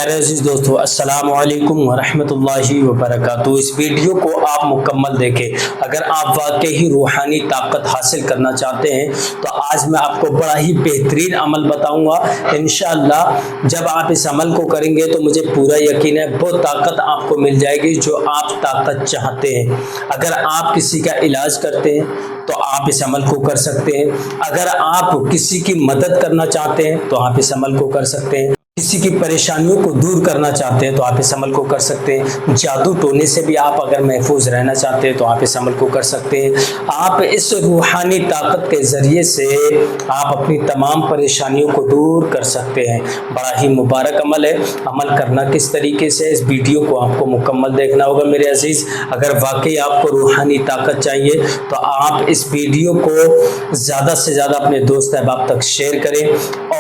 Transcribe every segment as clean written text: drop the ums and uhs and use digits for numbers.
میرے عزیز دوستو السلام علیکم ورحمۃ اللہ وبرکاتہ۔ اس ویڈیو کو آپ مکمل دیکھیں۔ اگر آپ واقعی روحانی طاقت حاصل کرنا چاہتے ہیں تو آج میں آپ کو بڑا ہی بہترین عمل بتاؤں گا۔ انشاءاللہ جب آپ اس عمل کو کریں گے تو مجھے پورا یقین ہے وہ طاقت آپ کو مل جائے گی جو آپ طاقت چاہتے ہیں۔ اگر آپ کسی کا علاج کرتے ہیں تو آپ اس عمل کو کر سکتے ہیں۔ اگر آپ کسی کی مدد کرنا چاہتے ہیں تو آپ اس عمل کو کر سکتے ہیں۔ کسی کی پریشانیوں کو دور کرنا چاہتے ہیں تو آپ اس عمل کو کر سکتے ہیں۔ جادو ٹونے سے بھی آپ اگر محفوظ رہنا چاہتے ہیں تو آپ اس عمل کو کر سکتے ہیں۔ آپ اس روحانی طاقت کے ذریعے سے آپ اپنی تمام پریشانیوں کو دور کر سکتے ہیں۔ بڑا ہی مبارک عمل ہے۔ عمل کرنا کس طریقے سے، اس ویڈیو کو آپ کو مکمل دیکھنا ہوگا میرے عزیز۔ اگر واقعی آپ کو روحانی طاقت چاہیے تو آپ اس ویڈیو کو زیادہ سے زیادہ اپنے دوست احباب تک شیئر کریں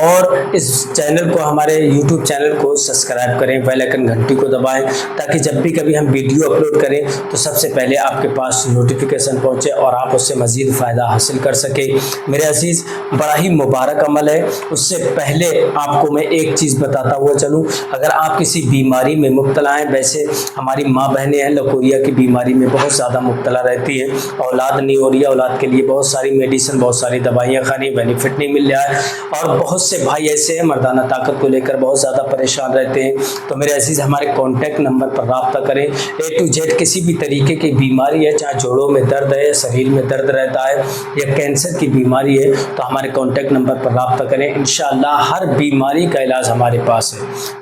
اور اس چینل کو، ہمارے یوٹیوب چینل کو سبسکرائب کریں، بیل آئیکن گھنٹی کو دبائیں تاکہ جب بھی کبھی ہم ویڈیو اپلوڈ کریں تو سب سے پہلے آپ کے پاس نوٹیفیکیشن پہنچے اور آپ اس سے مزید فائدہ حاصل کر سکیں۔ میرے عزیز بڑا ہی مبارک عمل ہے۔ اس سے پہلے آپ کو میں ایک چیز بتاتا ہوا چلوں۔ اگر آپ کسی بیماری میں مبتلا ہیں، ویسے ہماری ماں بہنیں ہیں لکوریا کی بیماری میں بہت زیادہ مبتلا رہتی ہے، اولاد نہیں ہو رہی ہے، اولاد کے لیے بہت ساری میڈیسن، بہت ساری دوائیاں کھانی، بینیفٹ نہیں مل رہا ہے، اور بہت سے بھائی ایسے ہیں مردانہ طاقت کو لے کر بہت زیادہ پریشان رہتے ہیں۔ تو میرے عزیز ہمارے کانٹیکٹ نمبر پر رابطہ کریں۔ A to Z کسی بھی طریقے کی بیماری ہے، چاہے جوڑوں میں درد ہے یا شریر میں درد رہتا ہے یا کینسر کی بیماری ہے، تو ہمارے کانٹیکٹ نمبر پر رابطہ کریں۔ انشاءاللہ ہر بیماری کا علاج ہمارے پاس ہے۔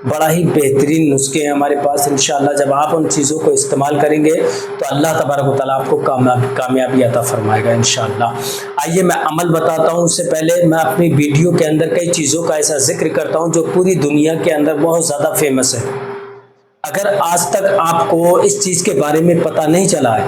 بڑا ہی بہترین نسخے ہیں ہمارے پاس۔ انشاءاللہ جب آپ ان چیزوں کو استعمال کریں گے تو اللہ تبارک و تعالیٰ آپ کو کامیابی عطا فرمائے گا انشاءاللہ۔ آئیے میں عمل بتاتا ہوں۔ اس سے پہلے میں اپنی ویڈیو کے اندر کئی چیزوں کا ایسا ذکر کرتا ہوں جو پوری دنیا کے اندر بہت زیادہ فیمس ہے۔ اگر آج تک آپ کو اس چیز کے بارے میں پتہ نہیں چلا ہے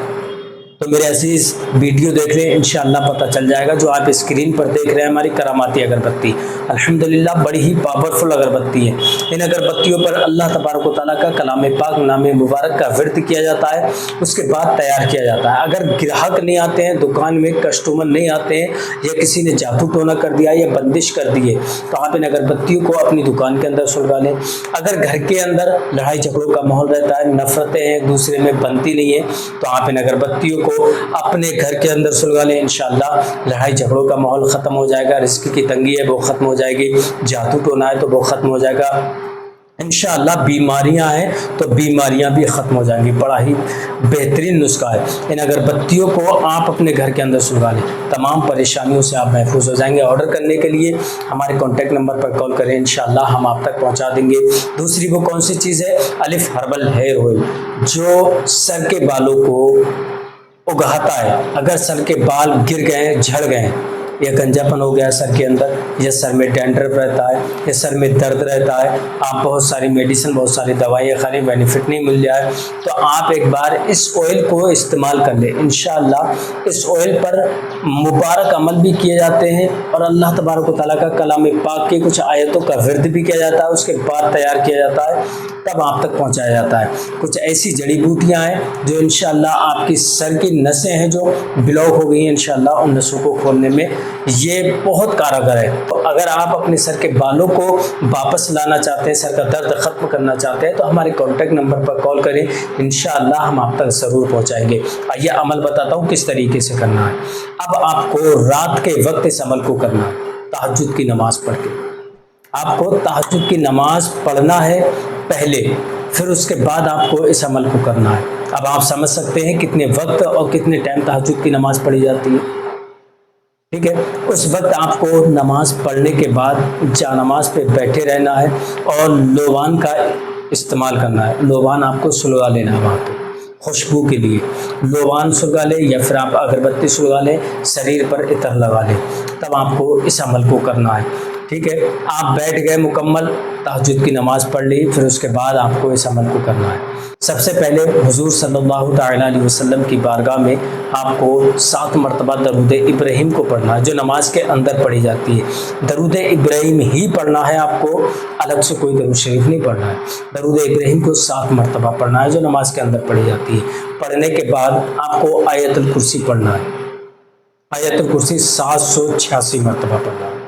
تو میرے عزیز ویڈیو دیکھ لیں، انشاءاللہ پتہ چل جائے گا۔ جو آپ اسکرین پر دیکھ رہے ہیں ہماری کراماتی اگربتی، الحمدللہ بڑی ہی پاورفل اگربتی ہے۔ ان اگربتیوں پر اللہ تبارک و تعالیٰ کا کلام پاک نام مبارک کا ورد کیا جاتا ہے، اس کے بعد تیار کیا جاتا ہے۔ اگر گراہک نہیں آتے ہیں، دکان میں کسٹمر نہیں آتے ہیں، یا کسی نے جادو ٹونا کر دیا یا بندش کر دی ہے، تو آپ ان اگربتیوں کو اپنی دکان کے اندر سلگا لیں۔ اگر گھر کے اندر لڑائی جھگڑوں کا ماحول رہتا ہے، نفرتیں ایک دوسرے میں بنتی نہیں ہیں، تو آپ ان اگربتیوں کو اپنے گھر کے اندر سلگا لیں۔ انشاءاللہ لڑائی جھگڑوں کا ماحول ختم ہو جائے گا، رزق کی تنگی ہے وہ ختم ہو جائے گی، جادو ٹونا ہے تو وہ ختم ہو جائے گا، انشاءاللہ بیماریاں ہیں تو بیماریاں بھی ختم ہو جائیں گی۔ بڑا ہی بہترین نسخہ ہے۔ ان اگربتیوں کو آپ اپنے گھر کے اندر سلگا لیں، تمام پریشانیوں سے آپ محفوظ ہو جائیں گے۔ آرڈر کرنے کے لیے ہمارے کانٹیکٹ نمبر پر کال کریں، انشاءاللہ ہم آپ تک پہنچا دیں گے۔ دوسری وہ کون سی چیز ہے؟ الف ہربل ہیئر آئل، جو سر کے بالوں کو اگاتا ہے۔ اگر سر کے بال گر گئے، جھڑ گئے یا گنجا پن ہو گیا سر کے اندر، یا سر میں ڈینڈرف رہتا ہے یا سر میں درد رہتا ہے، آپ بہت ساری میڈیسن، بہت ساری دوائیاں کھا رہے ہیں، بینیفٹ نہیں مل رہا ہے، تو آپ ایک بار اس آئل کو استعمال کر لیں۔ انشاءاللہ اس آئل پر مبارک عمل بھی کیے جاتے ہیں اور اللہ تبارک و تعالیٰ کا کلام پاک کی کچھ آیتوں کا ورد بھی کیا جاتا ہے، اس کے بعد تیار کیا جاتا ہے، تب آپ تک پہنچایا جاتا ہے۔ کچھ ایسی جڑی بوٹیاں ہیں جو انشاءاللہ آپ کی سر کی نسیں ہیں جو بلاک ہو گئی ہیں، انشاءاللہ ان نسوں کو کھولنے میں یہ بہت کارگر ہے۔ تو اگر آپ اپنے سر کے بالوں کو واپس لانا چاہتے ہیں، سر کا درد ختم کرنا چاہتے ہیں، تو ہمارے کانٹیکٹ نمبر پر کال کریں، انشاءاللہ ہم آپ تک ضرور پہنچائیں گے۔ آئیے عمل بتاتا ہوں کس طریقے سے کرنا ہے۔ اب آپ کو رات کے وقت اس عمل کو کرنا ہے، تہجد کی نماز پڑھ کے۔ آپ کو تہجد کی نماز پڑھنا ہے پہلے، پھر اس کے بعد آپ کو اس عمل کو کرنا ہے۔ اب آپ سمجھ سکتے ہیں کتنے وقت اور کتنے ٹائم تہجد کی نماز پڑھی جاتی ہے، ٹھیک ہے؟ اس وقت آپ کو نماز پڑھنے کے بعد جا نماز پہ بیٹھے رہنا ہے اور لوبان کا استعمال کرنا ہے۔ لوبان آپ کو سلگا لینا ہے وہاں پہ خوشبو کے لیے، لوبان سلگا لیں یا پھر آپ اگربتی سلگا لیں، شریر پر عطر لگا لیں، تب آپ کو اس عمل کو کرنا ہے، ٹھیک ہے؟ آپ بیٹھ گئے، مکمل تہجد کی نماز پڑھ لی، پھر اس کے بعد آپ کو اس عمل کو کرنا ہے۔ سب سے پہلے حضور صلی اللہ تعالیٰ علیہ وسلم کی بارگاہ میں آپ کو 7 مرتبہ درود ابراہیم کو پڑھنا ہے، جو نماز کے اندر پڑھی جاتی ہے۔ درود ابراہیم ہی پڑھنا ہے، آپ کو الگ سے کوئی درود شریف نہیں پڑھنا ہے۔ درود ابراہیم کو 7 مرتبہ پڑھنا ہے جو نماز کے اندر پڑھی جاتی ہے۔ پڑھنے کے بعد آپ کو آیت الکرسی پڑھنا ہے، آیت الکرسی 786 مرتبہ پڑھنا ہے،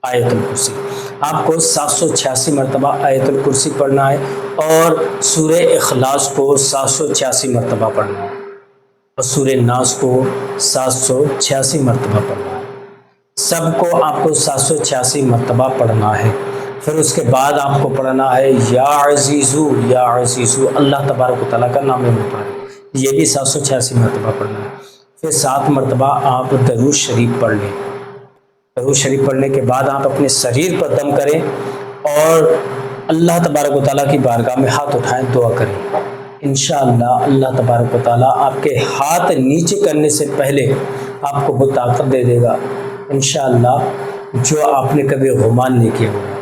آیت الکرسی۔ آپ کو 786 مرتبہ آیت الکرسی پڑھنا ہے اور سورہ اخلاص کو 786 مرتبہ پڑھنا ہے اور سورہ ناس کو 786 مرتبہ پڑھنا ہے۔ سب کو آپ کو 786 مرتبہ پڑھنا ہے۔ پھر اس کے بعد آپ کو پڑھنا ہے یا عزیزو یا عزیزو، اللہ تبارک و تعالیٰ کا نام مبارک، یہ بھی 786 مرتبہ پڑھنا ہے۔ پھر 7 مرتبہ آپ درود شریف پڑھ لیں۔ درود شریف پڑھنے کے بعد آپ اپنے شریر پر دم کریں اور اللہ تبارک و تعالیٰ کی بارگاہ میں ہاتھ اٹھائیں، دعا کریں۔ انشاءاللہ اللہ تبارک و تعالیٰ آپ کے ہاتھ نیچے کرنے سے پہلے آپ کو وہ طاقت دے دے گا انشاءاللہ جو آپ نے کبھی گمان نہیں کیا ہوگا۔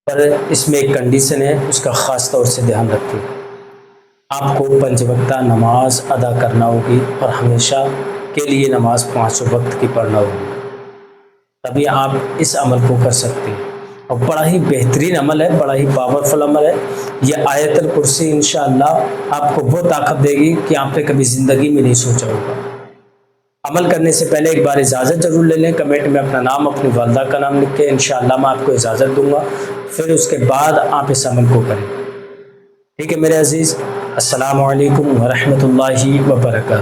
پر اس میں ایک کنڈیشن ہے، اس کا خاص طور سے دھیان رکھیں۔ آپ کو 5 وقتہ نماز ادا کرنا ہوگی اور ہمیشہ کے لیے نماز 5 وقت کی پڑھنا ہوگی، تبھی آپ اس عمل کو کر سکتے ہیں۔ اور بڑا ہی بہترین عمل ہے، بڑا ہی پاورفل عمل ہے یہ آیت الکرسی۔ انشاءاللہ آپ کو وہ طاقت دے گی کہ آپ نے کبھی زندگی میں نہیں سوچا ہوگا۔ عمل کرنے سے پہلے ایک بار اجازت ضرور لے لیں، کمنٹ میں اپنا نام، اپنی والدہ کا نام لکھ کے، انشاءاللہ میں آپ کو اجازت دوں گا، پھر اس کے بعد آپ اس عمل کو کریں۔ ٹھیک ہے میرے عزیز، السلام علیکم ورحمۃ اللہ وبرکاتہ۔